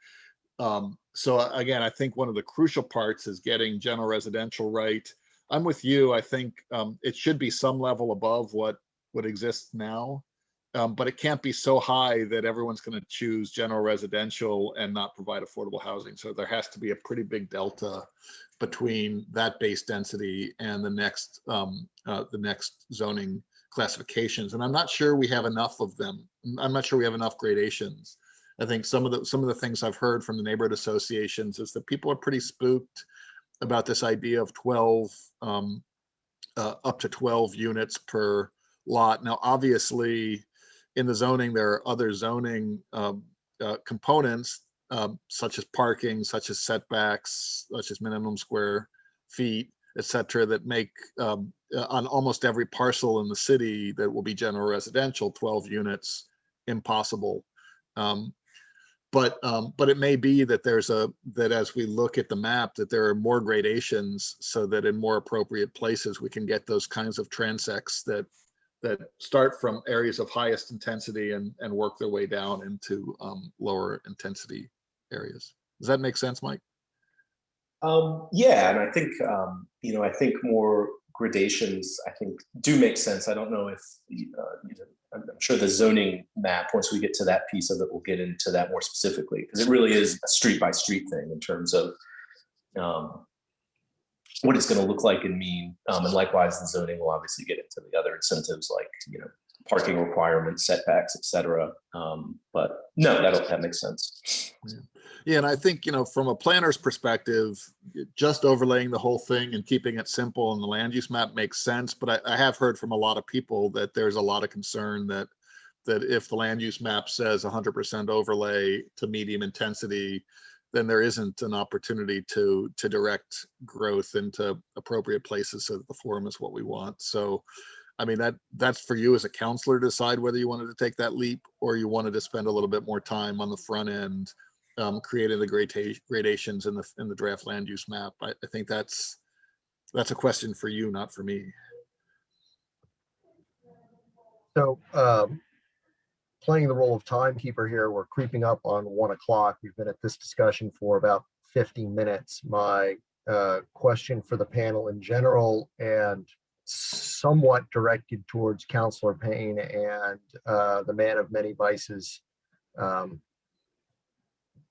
So again, I think one of the crucial parts is getting general residential right. I'm with you. I think it should be some level above what exists now. But it can't be so high that everyone's going to choose general residential and not provide affordable housing. So there has to be a pretty big delta between that base density and the next zoning classifications. And I'm not sure we have enough of them. I'm not sure we have enough gradations. I think some of the things I've heard from the neighborhood associations is that people are pretty spooked about this idea of 12 up to 12 units per lot. Now, obviously, in the zoning, there are other zoning components, such as parking, such as setbacks, such as minimum square feet, et cetera, that make on almost every parcel in the city that will be general residential, 12 units impossible. But it may be that that as we look at the map, that there are more gradations so that in more appropriate places, we can get those kinds of transects that start from areas of highest intensity and work their way down into lower intensity areas. Does that make sense, Mike? Yeah, and I think I think more gradations do make sense. I don't know if I'm sure the zoning map, once we get to that piece of it, we'll get into that more specifically, because it really is a street by street thing in terms of what it's going to look like and mean. And likewise, the zoning will obviously get into the other incentives like parking requirements, setbacks, etc. But no, that makes sense. Yeah, and I think, from a planner's perspective, just overlaying the whole thing and keeping it simple and the land use map makes sense. But I have heard from a lot of people that there's a lot of concern that if the land use map says 100% overlay to medium intensity, then there isn't an opportunity to direct growth into appropriate places so that the form is what we want. So, I mean, that's for you as a counselor to decide whether you wanted to take that leap or you wanted to spend a little bit more time on the front end creating the gradations in the draft land use map. I think that's a question for you, not for me. So playing the role of timekeeper here, we're creeping up on 1 o'clock. We've been at this discussion for about 50 minutes. My question for the panel in general and somewhat directed towards Councilor Payne and the man of many vices,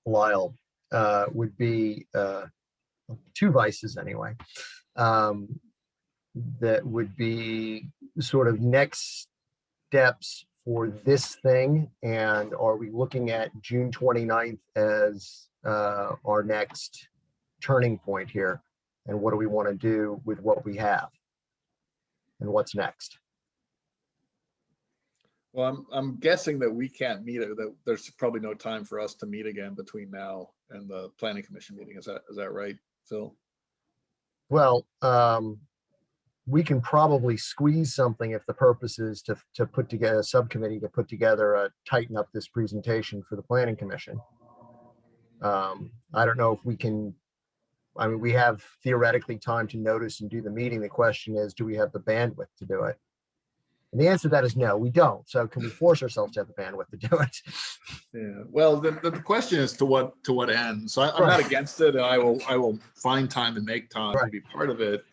Lyle, would be 2 vices anyway, that would be sort of next steps for this thing. And are we looking at June 29th as our next turning point here? And what do we want to do with what we have? And what's next? Well, I'm guessing that we can't meet it, that there's probably no time for us to meet again between now and the planning commission meeting. Is that right, Phil? Well, we can probably squeeze something if the purpose is to put together a subcommittee to put together tighten up this presentation for the planning commission. I don't know if we can. I mean, we have theoretically time to notice and do the meeting. The question is, do we have the bandwidth to do it? And the answer to that is no, we don't. So can we force ourselves to have the bandwidth to do it? Yeah. Well, the question is to what end. So I'm not against it, and I will find time and make time to be part of it.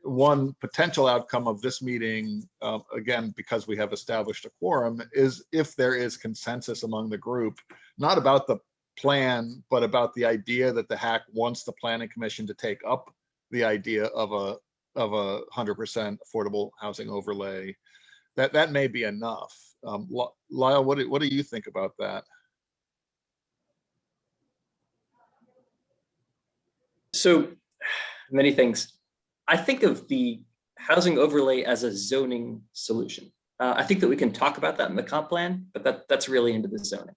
One potential outcome of this meeting, again, because we have established a quorum, is if there is consensus among the group, not about the plan, but about the idea that the HAC wants the planning commission to take up the idea of a 100% affordable housing overlay. That may be enough. Lyle, what do you think about that? So many things. I think of the housing overlay as a zoning solution. I think that we can talk about that in the comp plan, but that's really into the zoning.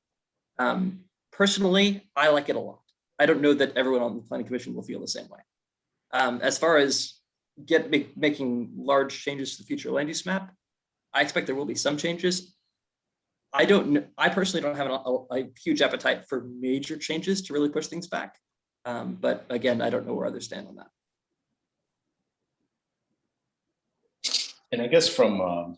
Personally, I like it a lot. I don't know that everyone on the planning commission will feel the same way. As far as making large changes to the future land use map, I expect there will be some changes. I personally don't have a huge appetite for major changes to really push things back. But again, I don't know where others stand on that. And I guess from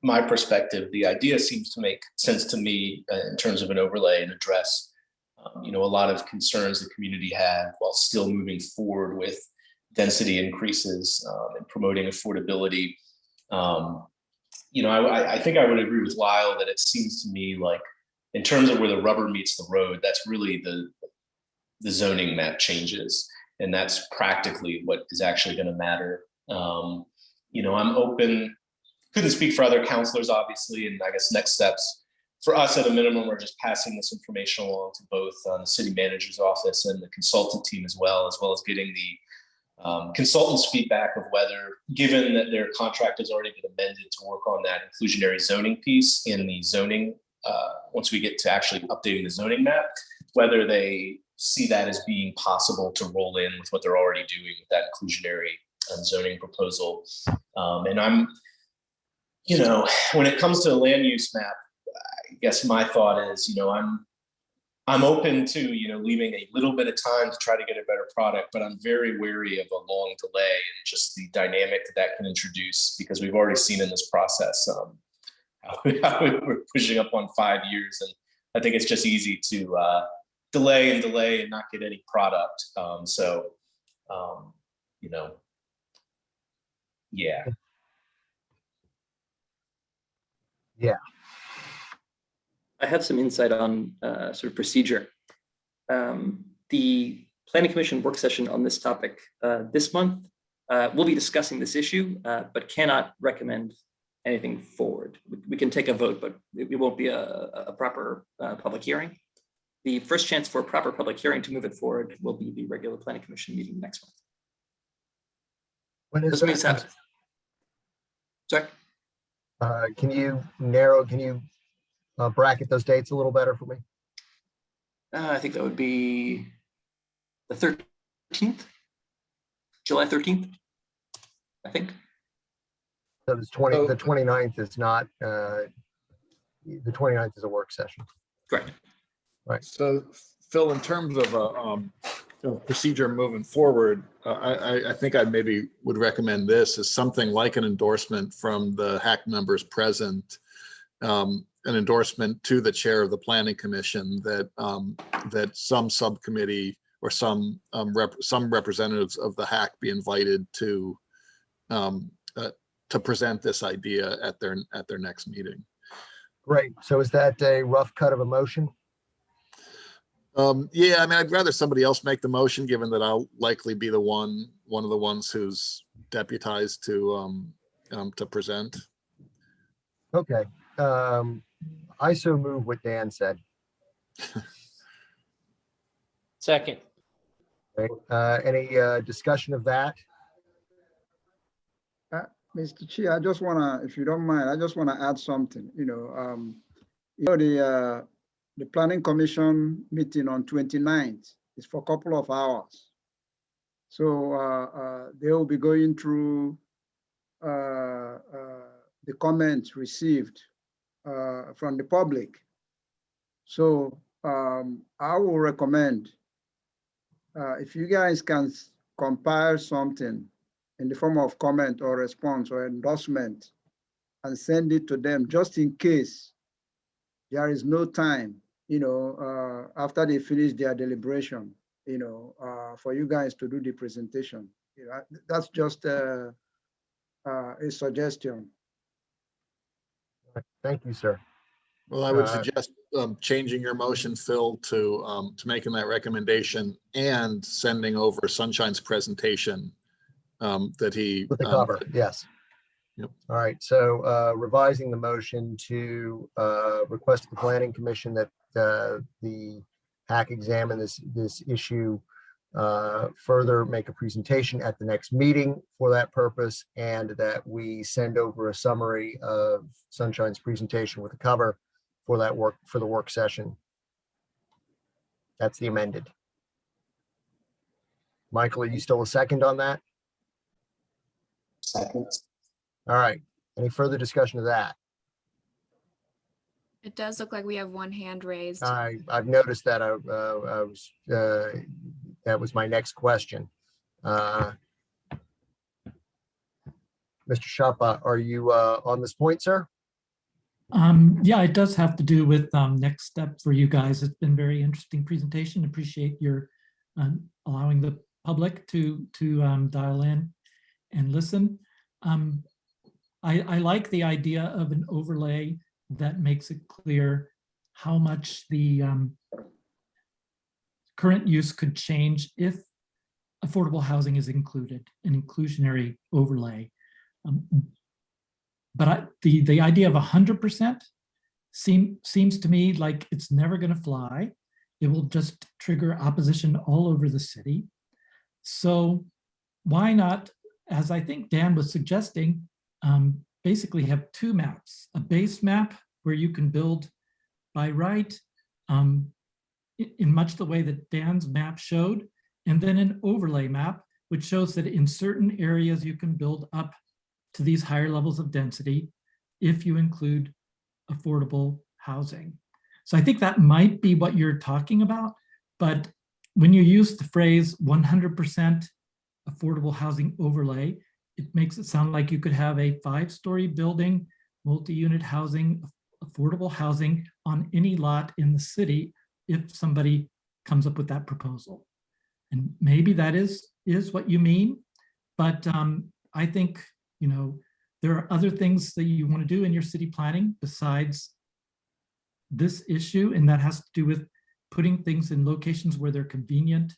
my perspective, the idea seems to make sense to me in terms of an overlay and address, a lot of concerns the community had while still moving forward with density increases and promoting affordability. I think I would agree with Lyle that it seems to me like in terms of where the rubber meets the road, that's really the zoning map changes. And that's practically what is actually going to matter. I'm open, couldn't speak for other counselors, obviously, and I guess next steps for us at a minimum are just passing this information along to both the city manager's office and the consultant team as well as getting the consultants' feedback of whether, given that their contract has already been amended to work on that inclusionary zoning piece in the zoning, once we get to actually updating the zoning map, whether they see that as being possible to roll in with what they're already doing with that inclusionary zoning proposal. And I'm, when it comes to the land use map, guess my thought is, I'm open to, leaving a little bit of time to try to get a better product, but I'm very wary of a long delay and just the dynamic that can introduce, because we've already seen in this process, how we're pushing up on 5 years. And I think it's just easy to delay and not get any product. Yeah. Yeah. I have some insight on sort of procedure. The Planning Commission work session on this topic this month, we'll be discussing this issue, but cannot recommend anything forward. We can take a vote, but it won't be a proper public hearing. The first chance for a proper public hearing to move it forward will be the regular Planning Commission meeting next month. When is Doesn't mean it's that? happening. Sorry. Can you bracket those dates a little better for me? I think that would be the 13th, July 13th, I think. So the 29th is not, the 29th is a work session. Correct. So Phil, in terms of procedure moving forward, I think I maybe would recommend this as something like an endorsement from the HAC members present, an endorsement to the chair of the Planning Commission that that some subcommittee or some representatives of the HAC be invited to present this idea at their next meeting. Great. So is that a rough cut of a motion? Yeah, I mean, I'd rather somebody else make the motion, given that I'll likely be one of the ones who's deputized to present. Okay. I so move what Dan said. Second. Right. Any discussion of that? Mr. Chair, I just wanna, if you don't mind, I just wanna add something, the Planning Commission meeting on 29th is for a couple of hours. So they will be going through the comments received from the public. So I will recommend if you guys can compile something in the form of comment or response or endorsement and send it to them, just in case there is no time, after they finish their deliberation, for you guys to do the presentation. That's just a suggestion. Thank you, sir. Well, I would suggest changing your motion, Phil, to making that recommendation and sending over Sunshine's presentation that he With the cover, yes. Yep. All right, so revising the motion to request the Planning Commission that the HAC examine this issue further, make a presentation at the next meeting for that purpose, and that we send over a summary of Sunshine's presentation with a cover for that for the work session. That's the amended. Michael, are you still a second on that? Second. All right. Any further discussion of that? It does look like we have one hand raised. I've noticed that. That was my next question. Mr. Sciappa, are you on this point, sir? Yeah, it does have to do with next step for you guys. It's been very interesting presentation. Appreciate your allowing the public to dial in and listen. I like the idea of an overlay that makes it clear how much the current use could change if affordable housing is included, an inclusionary overlay. But the idea of 100% seems to me like it's never going to fly. It will just trigger opposition all over the city. So why not, as I think Dan was suggesting, basically have two maps, a base map where you can build by right in much the way that Dan's map showed, and then an overlay map, which shows that in certain areas you can build up to these higher levels of density if you include affordable housing. So I think that might be what you're talking about, but when you use the phrase 100% affordable housing overlay, it makes it sound like you could have a 5-story building, multi-unit housing, affordable housing on any lot in the city if somebody comes up with that proposal. And maybe that is what you mean, but I think, you know, there are other things that you want to do in your city planning besides this issue, and that has to do with putting things in locations where they're convenient,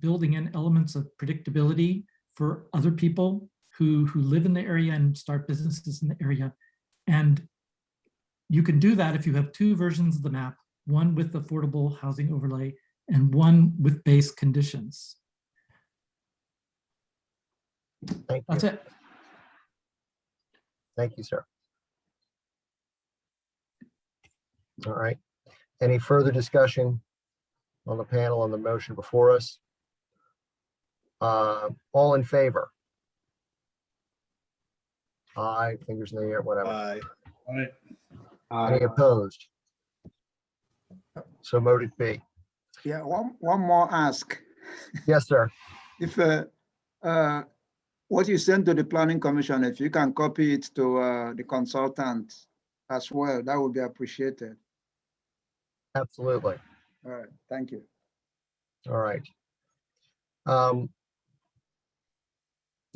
building in elements of predictability for other people who live in the area and start businesses in the area. And you can do that if you have 2 versions of the map, one with affordable housing overlay and one with base conditions. Thank you. That's it. Thank you, sir. All right. Any further discussion on the panel on the motion before us? All in favor? Aye, fingers in the air, whatever. Aye. Any opposed? So voted be. Yeah, one more ask. Yes, sir. If what you send to the planning commission, if you can copy it to the consultant as well, that would be appreciated. Absolutely. All right, thank you. All right.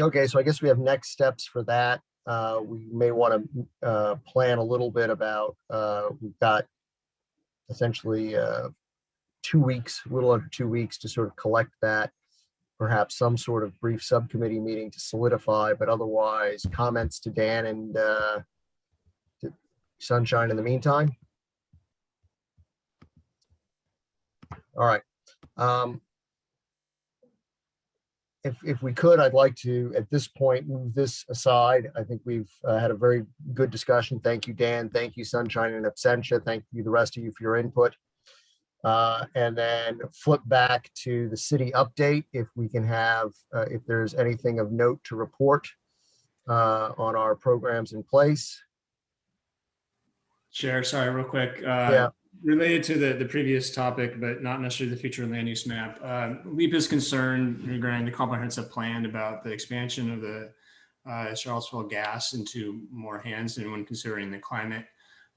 Okay, so I guess we have next steps for that. We may want to plan a little bit about, we've got essentially 2 weeks, a little under 2 weeks to sort of collect that, perhaps some sort of brief subcommittee meeting to solidify, but otherwise comments to Dan and to Sunshine in the meantime. All right. If we could, I'd like to, at this point, move this aside. I think we've had a very good discussion. Thank you, Dan. Thank you, Sunshine and Absentia. Thank you, the rest of you, for your input. And then flip back to the city update. If we can have, if there's anything of note to report on our programs in place. Chair, sorry, real quick. Yeah. Related to the previous topic, but not necessarily the future land use map. LEAP is concerned regarding the comprehensive plan about the expansion of the Charlottesville gas into more hands, and when considering the climate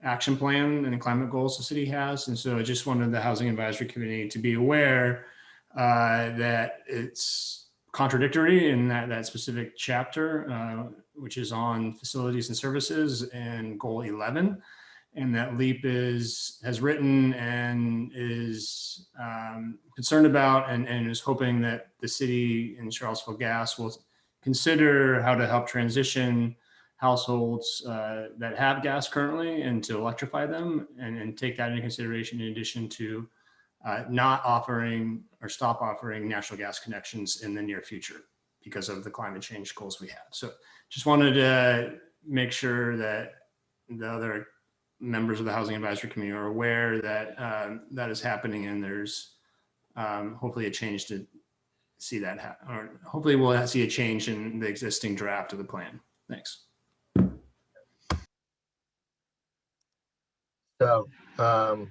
action plan and the climate goals the city has. And so I just wanted the Housing Advisory Committee to be aware that it's contradictory in that specific chapter, which is on facilities and services and goal 11. And that LEAP has written and is concerned about and is hoping that the city and Charlottesville Gas will consider how to help transition households that have gas currently and to electrify them and take that into consideration in addition to not offering or stop offering natural gas connections in the near future because of the climate change goals we have. So just wanted to make sure that the other members of the Housing Advisory Committee are aware that that is happening, and there's hopefully a change to see that happen, or hopefully we'll see a change in the existing draft of the plan. Thanks. So do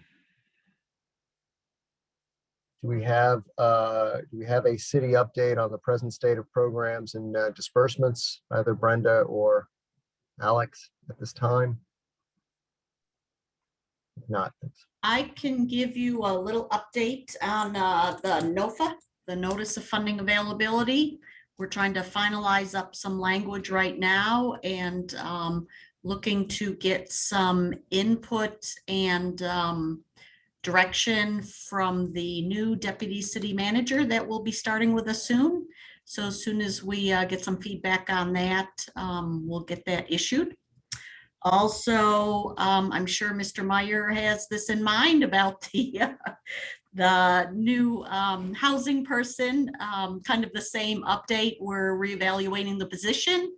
we have a city update on the present state of programs and disbursements, either Brenda or Alex at this time? If not, I can give you a little update on the NOFA, the Notice of Funding Availability. We're trying to finalize up some language right now and looking to get some input and direction from the new deputy city manager that will be starting with us soon. So as soon as we get some feedback on that, we'll get that issued. Also, I'm sure Mr. Meyer has this in mind about the new housing person, kind of the same update. We're reevaluating the position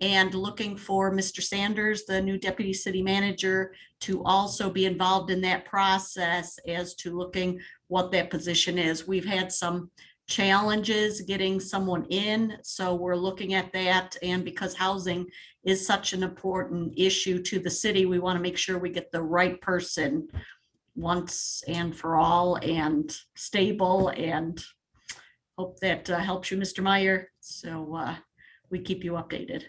and looking for Mr. Sanders, the new deputy city manager, to also be involved in that process as to looking what that position is. We've had some challenges getting someone in, so we're looking at that. And because housing is such an important issue to the city. We want to make sure we get the right person once and for all and stable, and hope that helps you, Mr. Meyer. So we keep you updated.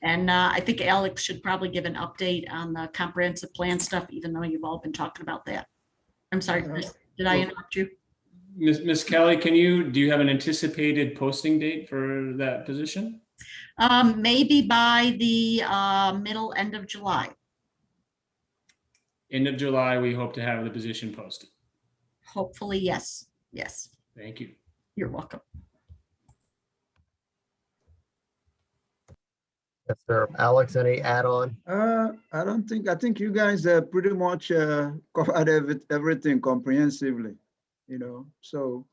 And I think Alex should probably give an update on the comprehensive plan stuff, even though you've all been talking about that. I'm sorry, Chris, did I interrupt you? Ms. Kelly, do you have an anticipated posting date for that position? Maybe by the end of July. End of July, we hope to have the position posted. Hopefully, yes. Yes, Thank you. you're welcome. Yes, sir. Alex, any add-on? I don't think, I think you guys pretty much covered everything comprehensively, you know, so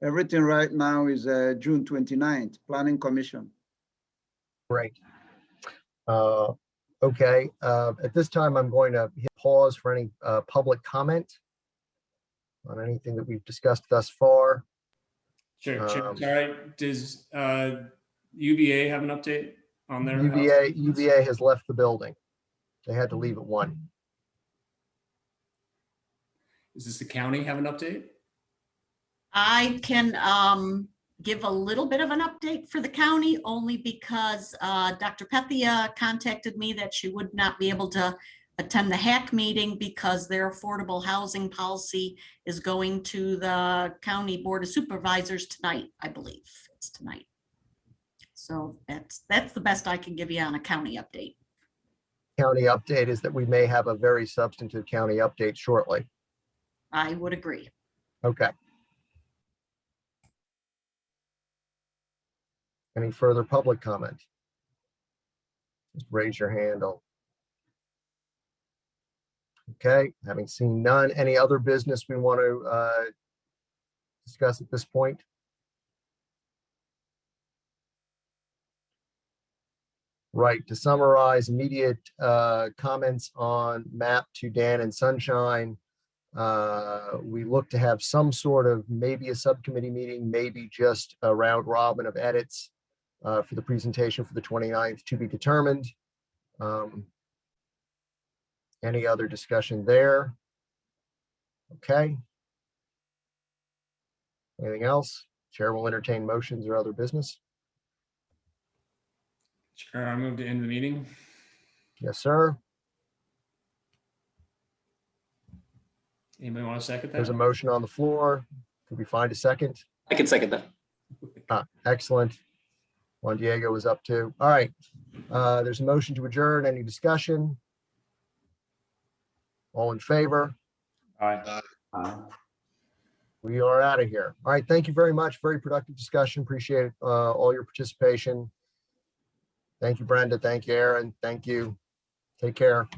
everything right now is June 29th, Planning Commission. Great. Okay, at this time, I'm going to hit pause for any public comment on anything that we've discussed thus far. Sure. All right. Does UVA have an update on their UVA has left the building. They had to leave at 1. Does the county have an update? I can give a little bit of an update for the county, only because Dr. Pethia contacted me that she would not be able to attend the HAC meeting because their affordable housing policy is going to the County Board of Supervisors tonight, I believe. It's tonight. So that's the best I can give you on a county update. County update is that we may have a very substantive county update shortly. I would agree. Okay. Any further public comment? Just raise your hand. Okay, having seen none, any other business we want to discuss at this point? Right, to summarize, immediate comments on map to Dan and Sunshine. We look to have some sort of, maybe a subcommittee meeting, maybe just a round robin of edits for the presentation for the 29th to be determined. Any other discussion there? Okay. Anything else? Chair will entertain motions or other business. Sure, I move to end the meeting. Yes, sir. Anybody want to second There's a that? motion on the floor. Could we find a second? I can second that. Excellent. Juan Diego was up too. All right. There's a motion to adjourn. Any discussion? All in favor? All right. We are out of here. All right. Thank you very much. Very productive discussion. Appreciate all your participation. Thank you, Brenda. Thank you, Aaron. Thank you. Take care.